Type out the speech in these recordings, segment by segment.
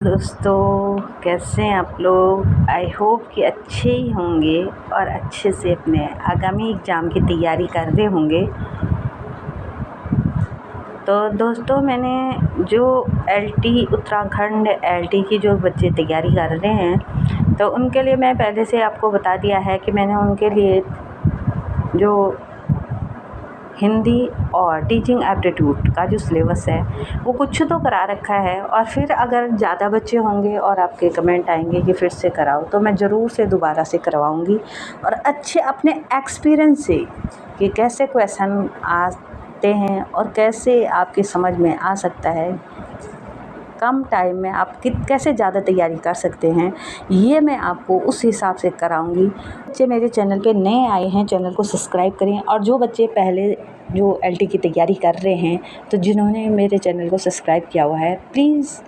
दोस्तों, कैसे हैं आप लोग। आई होप कि अच्छे ही होंगे और अच्छे से अपने आगामी एग्ज़ाम की तैयारी कर रहे होंगे। तो दोस्तों, मैंने जो एलटी उत्तराखंड एलटी की जो बच्चे तैयारी कर रहे हैं, तो उनके लिए मैं पहले से आपको बता दिया है कि मैंने उनके लिए जो हिंदी और टीचिंग एप्टीट्यूड का जो सिलेबस है वो कुछ तो करा रखा है। और फिर अगर ज़्यादा बच्चे होंगे और आपके कमेंट आएंगे कि फिर से कराओ, तो मैं ज़रूर से दोबारा से करवाऊंगी और अच्छे अपने एक्सपीरियंस से कि कैसे क्वेश्चन आते हैं और कैसे आपकी समझ में आ सकता है, कम टाइम में आप कैसे ज़्यादा तैयारी कर सकते हैं, ये मैं आपको उस हिसाब से कराऊंगी। बच्चे मेरे चैनल पे नए आए हैं, चैनल को सब्सक्राइब करें। और जो बच्चे पहले जो एलटी की तैयारी कर रहे हैं, तो जिन्होंने मेरे चैनल को सब्सक्राइब किया हुआ है, प्लीज़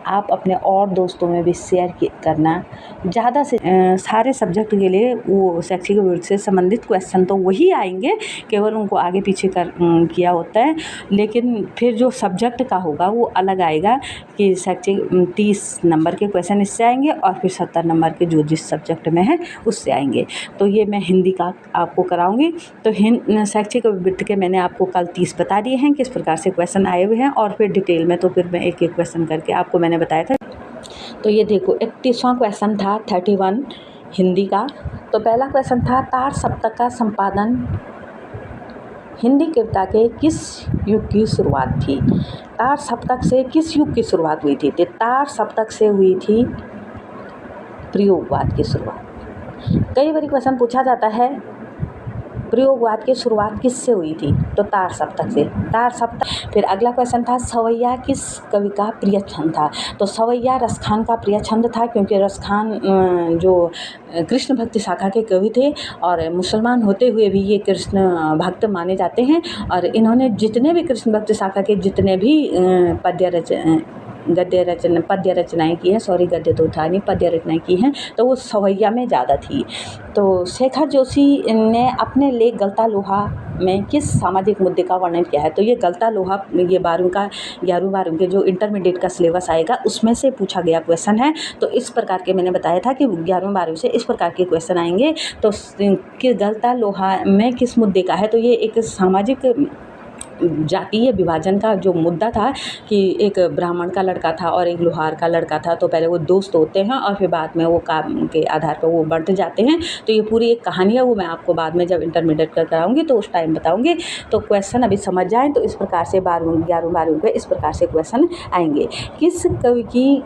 आप अपने और दोस्तों में भी शेयर करना। ज़्यादा से सारे सब्जेक्ट के लिए वो शैक्षिक वृत्ति से संबंधित क्वेश्चन तो वही आएंगे, केवल उनको आगे पीछे किया होता है। लेकिन फिर जो सब्जेक्ट का होगा वो अलग आएगा कि शैक्षिक 30 नंबर के क्वेश्चन इससे आएंगे और फिर 70 नंबर के जो जिस सब्जेक्ट में है उससे आएंगे। तो ये मैं हिंदी का आपको कराऊंगी। तो शैक्षिक वृत्ति के मैंने आपको कल 30 बता दिए हैं किस प्रकार से क्वेश्चन आए हुए हैं, और फिर डिटेल में तो फिर मैं एक एक क्वेश्चन करके आपको मैंने बताया था। तो ये देखो, 31वां क्वेश्चन था 31 हिंदी का। तो पहला क्वेश्चन था, तार सप्तक का संपादन हिंदी कविता के किस युग की शुरुआत थी। तार सप्तक से किस युग की शुरुआत हुई थी। तो तार सप्तक से हुई थी प्रयोगवाद की शुरुआत। कई बार क्वेश्चन पूछा जाता है प्रयोगवाद की शुरुआत किससे हुई थी, तो तार सप्तक से। तार सप्तक। फिर अगला क्वेश्चन था, सवैया किस कवि का प्रिय छंद था। तो सवैया रसखान का प्रिय छंद था, क्योंकि रसखान जो कृष्ण भक्ति शाखा के कवि थे और मुसलमान होते हुए भी ये कृष्ण भक्त माने जाते हैं। और इन्होंने जितने भी कृष्ण भक्ति शाखा के जितने भी पद्य रचनाएं की हैं, गद्य तो था नहीं, पद्य रचनाएं की हैं, तो वो सवैया में ज़्यादा थी। तो शेखर जोशी ने अपने लेख गलता लोहा में किस सामाजिक मुद्दे का वर्णन किया है। तो ये गलता लोहा ये 11वीं के जो इंटरमीडिएट का सिलेबस आएगा उसमें से पूछा गया क्वेश्चन है। तो इस प्रकार के मैंने बताया था कि 11वीं से इस प्रकार के क्वेश्चन आएंगे। तो कि गलता लोहा में किस मुद्दे का है, तो ये एक सामाजिक जातीय विभाजन का जो मुद्दा था कि एक ब्राह्मण का लड़का था और एक लोहार का लड़का था। तो पहले वो दोस्त होते हैं और फिर बाद में वो काम के आधार पर वो बढ़ते जाते हैं। तो ये पूरी एक कहानी है, वो मैं आपको बाद में जब इंटरमीडिएट का कराऊंगी तो उस टाइम बताऊंगी। तो क्वेश्चन अभी समझ जाएं, तो इस प्रकार से 11वीं पे इस प्रकार से क्वेश्चन आएंगे। किस कवि की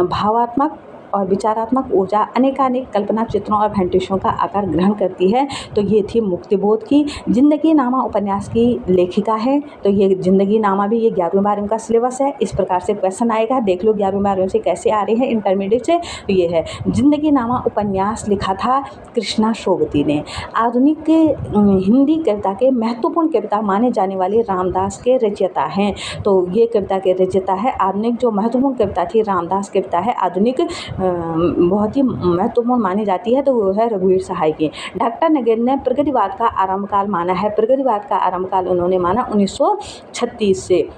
भावात्मक और विचारात्मक ऊर्जा अनेकानेक कल्पना चित्रों और फैंटेसियों का आकार ग्रहण करती है। तो ये थी मुक्तिबोध की। जिंदगी नामा उपन्यास की लेखिका है। तो ये जिंदगी नामा भी ये 11वीं का सिलेबस है। इस प्रकार से क्वेश्चन आएगा, देख लो 11वीं से कैसे आ रहे हैं इंटरमीडिएट से। तो ये है, जिंदगी नामा उपन्यास लिखा था कृष्णा शोभती ने। आधुनिक हिंदी कविता के महत्वपूर्ण कविता माने जाने वाले रामदास के रचयिता हैं। तो ये कविता के रचयिता है। आधुनिक जो महत्वपूर्ण कविता थी रामदास कविता है, आधुनिक बहुत ही महत्वपूर्ण मानी जाती है, तो वो है रघुवीर सहाय की। डॉक्टर नगेन ने प्रगतिवाद का आरंभ काल माना है। प्रगतिवाद का आरंभ काल उन्होंने माना 1936 से।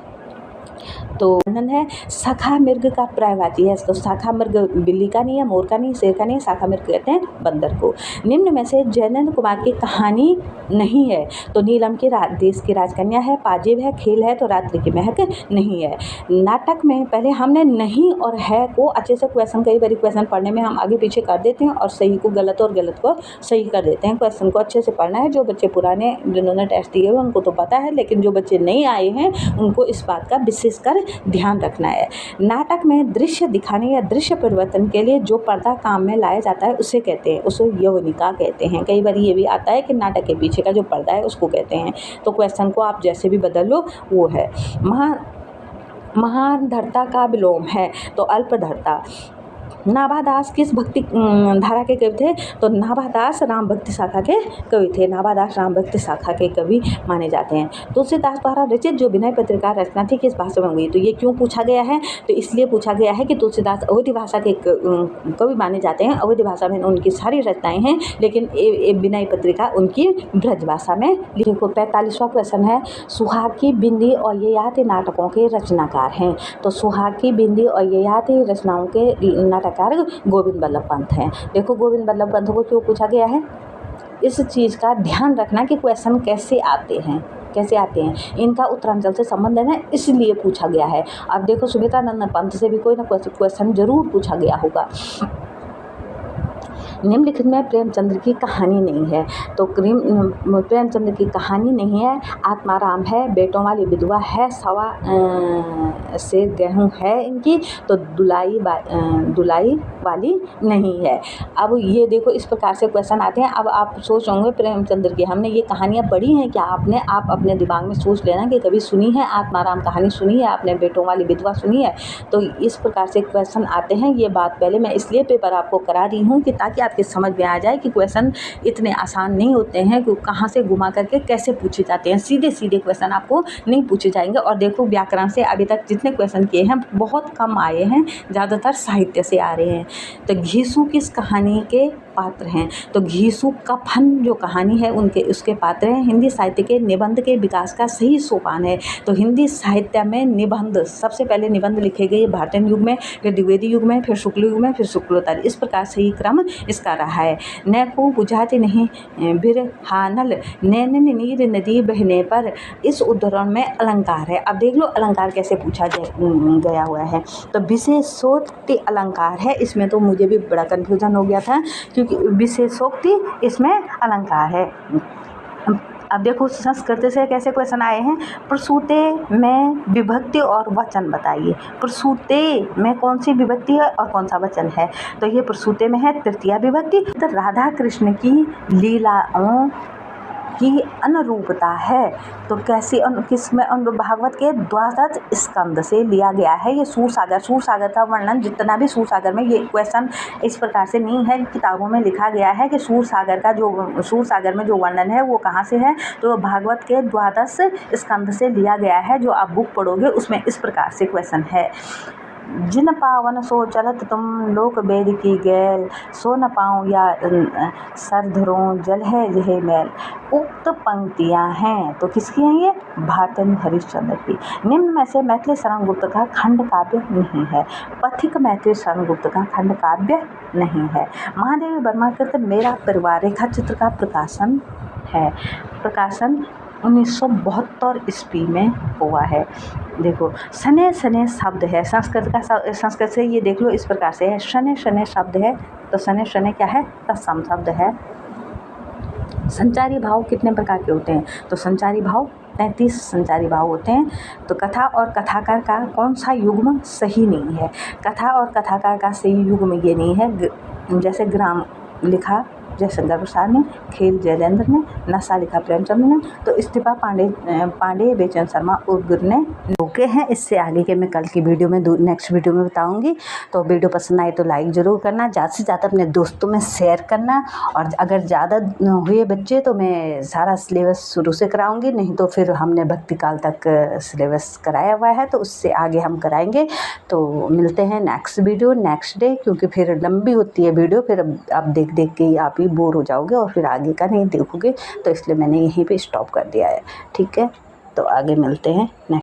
तो वर्णन है, शाखा मृग का पर्यायवाची है। तो शाखा मृग बिल्ली का नहीं है, मोर का नहीं, शेर का नहीं, शाखा मृग कहते हैं बंदर को। निम्न में से जयनंद कुमार की कहानी नहीं है। तो नीलम की देश की राजकन्या है, पाजेब है, खेल है, तो रात्रि की महक नहीं है। नाटक में पहले हमने नहीं और है को अच्छे से क्वेश्चन, कई बार क्वेश्चन पढ़ने में हम आगे पीछे कर देते हैं और सही को गलत और गलत को सही कर देते हैं। क्वेश्चन को अच्छे से पढ़ना है। जो बच्चे पुराने जिन्होंने टेस्ट दिए हुए उनको तो पता है, लेकिन जो बच्चे नहीं आए हैं उनको इस बात का विशेषकर ध्यान रखना है। नाटक में दृश्य दिखाने या दृश्य परिवर्तन के लिए जो पर्दा काम में लाया जाता है उसे कहते हैं, उसे यवनिका कहते हैं। कई बार ये भी आता है कि नाटक के पीछे का जो पर्दा है उसको कहते हैं। तो क्वेश्चन को आप जैसे भी बदल लो वो है। महान धर्ता का विलोम है, तो अल्पधर्ता। नाभा दास किस भक्ति धारा के कवि थे? तो नाभा दास राम भक्ति शाखा के कवि थे। नाभा दास राम भक्ति शाखा के कवि माने जाते हैं। तुलसीदास द्वारा रचित जो विनय पत्रिका रचना थी किस भाषा में हुई? तो ये क्यों पूछा गया है? तो इसलिए पूछा गया है कि तुलसीदास अवधी भाषा के कवि माने जाते हैं। अवधी भाषा में उनकी सारी रचनाएं हैं, लेकिन विनय पत्रिका उनकी ब्रज भाषा में लिखी। 45वां क्वेश्चन है, सुहाग की बिंदी और ययाति नाटकों के रचनाकार हैं? तो सुहाग की बिंदी और ययाति रचनाओं के नाटककार गोविंद बल्लभ पंत हैं। देखो गोविंद बल्लभ पंत को क्यों पूछा गया है, इस चीज़ का ध्यान रखना कि क्वेश्चन कैसे आते हैं, इनका उत्तरांचल से संबंध है, इसलिए पूछा गया है। अब देखो सुमित्रानंद पंत से भी कोई ना कोई क्वेश्चन जरूर पूछा गया होगा। निम्नलिखित में प्रेमचंद्र की कहानी नहीं है। तो प्रेमचंद्र की कहानी नहीं है। आत्माराम है, बेटों वाली विधवा है, सवा से गेहूँ है इनकी, तो दुलाई वाली नहीं है। अब ये देखो इस प्रकार से क्वेश्चन आते हैं। अब आप सोच होंगे प्रेमचंद्र की हमने ये कहानियाँ पढ़ी हैं क्या? आप अपने दिमाग में सोच लेना कि कभी सुनी है आत्माराम कहानी, सुनी है आपने बेटों वाली विधवा सुनी है? तो इस प्रकार से क्वेश्चन आते हैं। ये बात पहले मैं इसलिए पेपर आपको करा रही हूँ कि ताकि आपके समझ में आ जाए कि क्वेश्चन इतने आसान नहीं होते हैं कि कहाँ से घुमा करके कैसे पूछे जाते हैं। सीधे सीधे क्वेश्चन आपको नहीं पूछे जाएंगे। और देखो व्याकरण से अभी तक जितने क्वेश्चन किए हैं बहुत कम आए हैं, ज़्यादातर साहित्य से आ रहे हैं। तो घीसू किस कहानी के पात्र हैं? तो घीसू कफन जो कहानी है उसके पात्र हैं। हिंदी साहित्य के निबंध के विकास का सही सोपान है। तो हिंदी साहित्य में निबंध, सबसे पहले निबंध लिखे गए भारतीय युग में, फिर द्विवेदी युग में, फिर शुक्ल युग में, फिर शुक्लोत्तर, इस प्रकार सही क्रम इसका रहा है। न को बुझाते नहीं बिरहानल नैन नीर नदी बहने पर, इस उद्धरण में अलंकार है। अब देख लो अलंकार कैसे पूछा गया हुआ है। तो विशेषोक्ति अलंकार है, इसमें तो मुझे भी बड़ा कन्फ्यूजन हो गया था क्योंकि विशेषोक्ति इसमें अलंकार है। अब देखो संस्कृत से कैसे क्वेश्चन आए हैं। प्रसूते में विभक्ति और वचन बताइए। प्रसूते में कौन सी विभक्ति है और कौन सा वचन है? तो ये प्रसूते में है तृतीया विभक्ति। तो राधा कृष्ण की लीलाओं की अनुरूपता है। तो कैसी किसमें? भागवत के द्वादश स्कंद से लिया गया है। ये सूरसागर का वर्णन जितना भी सूरसागर में, ये क्वेश्चन इस प्रकार से नहीं है, किताबों में लिखा गया है कि सूरसागर में जो वर्णन है वो कहाँ से है? तो भागवत के द्वादश स्कंद से लिया गया है। जो आप बुक पढ़ोगे उसमें इस प्रकार से क्वेश्चन है। जिन पावन सो चलत तुम लोक वेद की गैल, सो न पाऊँ या सरधरों जल है जहे मैल। उक्त पंक्तियाँ हैं तो किसकी हैं ये? भारतेंदु हरिश्चंद्र की। निम्न में से मैथिली शरण गुप्त का खंड काव्य नहीं है। पथिक मैथिली शरण गुप्त का खंड काव्य नहीं है। महादेवी वर्मा कृत मेरा परिवार रेखा चित्र का प्रकाशन है। प्रकाशन 1972 ईस्वी में हुआ है। देखो शने शने शब्द है, संस्कृत से ये देख लो इस प्रकार से है। शने शने शब्द है, तो शने शने क्या है? तत्सम शब्द है। संचारी भाव कितने प्रकार के होते हैं? तो संचारी भाव 33 संचारी भाव होते हैं। तो कथा और कथाकार का कौन सा युग्म सही नहीं है? कथा और कथाकार का सही युग्म ये नहीं है। जैसे ग्राम लिखा जयशंकर प्रसाद ने, खेल जयलेंद्र ने, नशा लिखा प्रेमचंद ने, तो इस्तीफा पांडे बेचन शर्मा उर्गर ने रोके हैं। इससे आगे के मैं कल की वीडियो में नेक्स्ट वीडियो में बताऊंगी। तो वीडियो पसंद आए तो लाइक ज़रूर करना, ज़्यादा से ज़्यादा अपने दोस्तों में शेयर करना। और अगर ज़्यादा हुए बच्चे तो मैं सारा सिलेबस शुरू से कराऊंगी, नहीं तो फिर हमने भक्ति काल तक सिलेबस कराया हुआ है, तो उससे आगे हम कराएंगे। तो मिलते हैं नेक्स्ट वीडियो नेक्स्ट डे, क्योंकि फिर लंबी होती है वीडियो, फिर आप देख के आप ही बोर हो जाओगे और फिर आगे का नहीं देखोगे। तो इसलिए मैंने यहीं पे स्टॉप कर दिया है। ठीक है, तो आगे मिलते हैं नेक्स्ट।